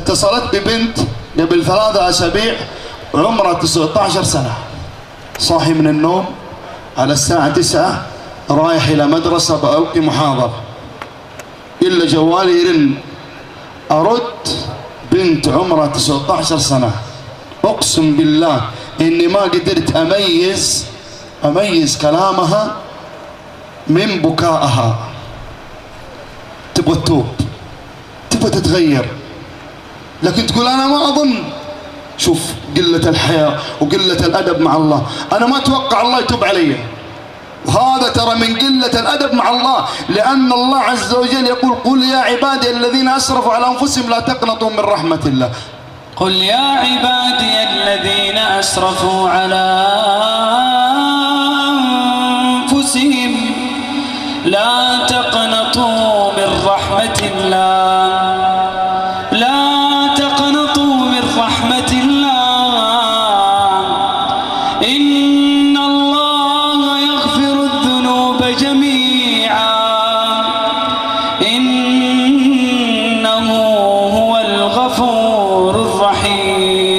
اتصلت ببنت قبل 3 أسابيع عمرها 19 سنة، صاحي من النوم على الساعة 9 رايح إلى مدرسة بألقي محاضرة، إلا جوالي يرن، أرد بنت عمرها 19 سنة. أقسم بالله إني ما قدرت أميز كلامها من بكائها. تبغى تتوب، تبغى تتغير، لكن تقول أنا ما أظن. شوف قلة الحياة وقلة الأدب مع الله، أنا ما أتوقع الله يتوب علي، وهذا ترى من قلة الأدب مع الله، لأن الله عز وجل يقول قل يا عبادي الذين أسرفوا على أنفسهم لا تقنطوا من رحمة الله. قل يا عبادي الذين أسرفوا على أنفسهم لا تقنطوا من رحمة الله، لا تقنطوا من رحمة الله، إن الله يغفر الذنوب جميعا إنه هو الغفور الرحيم.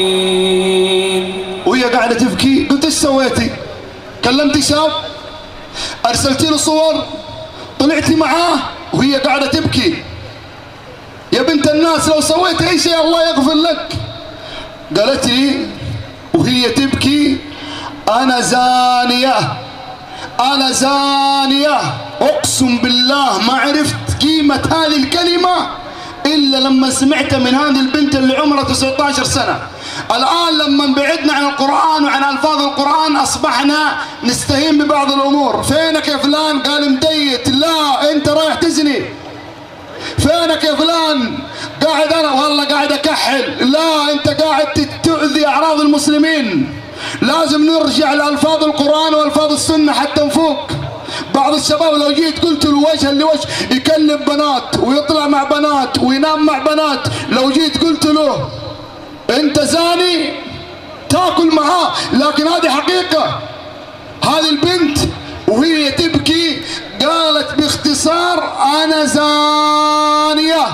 وهي قاعدة تبكي، قلت ايش سويتي؟ كلمتي شاب؟ أرسلتي له صور؟ طلعتي معاه؟ وهي قاعدة تبكي. يا بنت الناس لو سويت أي شيء الله يغفر لك. قالت لي وهي تبكي أنا زانية، أنا زانية. أقسم بالله ما عرفت قيمة هذه الكلمة إلا لما سمعتها من هذه البنت اللي عمرها 19 سنة. الآن لما بعدنا عن القرآن وعن ألفاظ القرآن أصبحنا نستهين ببعض الأمور. فينك يا فلان؟ قال مديت. لا أنت رايح تزني. فينك يا فلان؟ قاعد أنا والله قاعد أكحل. لا أنت قاعد تؤذي أعراض المسلمين. لازم نرجع لألفاظ القرآن وألفاظ السنة حتى نفوق. بعض الشباب لو جيت قلت له وجها لوجه يكلم بنات ويطلع مع بنات وينام مع بنات، لو جيت قلت له انت زاني تاكل معاه. لكن هذه حقيقة. هذه البنت وهي تبكي قالت باختصار انا زانية.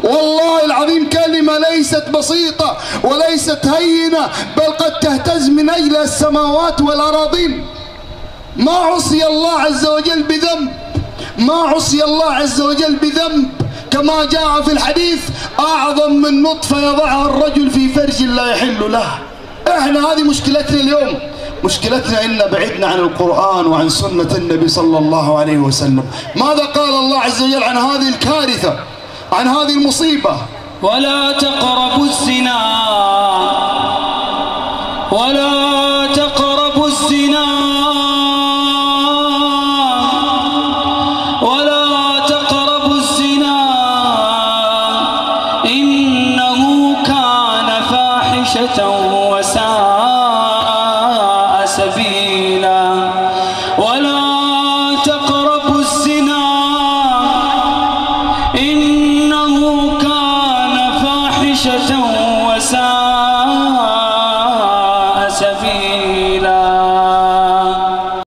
والله العظيم كلمة ليست بسيطة وليست هينة، بل قد تهتز من اجل السماوات والاراضين. ما عصي الله عز وجل بذنب، ما عصي الله عز وجل بذنب، كما جاء في الحديث أعظم من نطفة يضعها الرجل في فرج لا يحل له. احنا هذه مشكلتنا اليوم، مشكلتنا إن بعدنا عن القرآن وعن سنة النبي صلى الله عليه وسلم. ماذا قال الله عز وجل عن هذه الكارثة، عن هذه المصيبة؟ ولا تقربوا الزنا، ولا تقربوا الزنا، وساء سبيلا. ولا تقربوا الزنا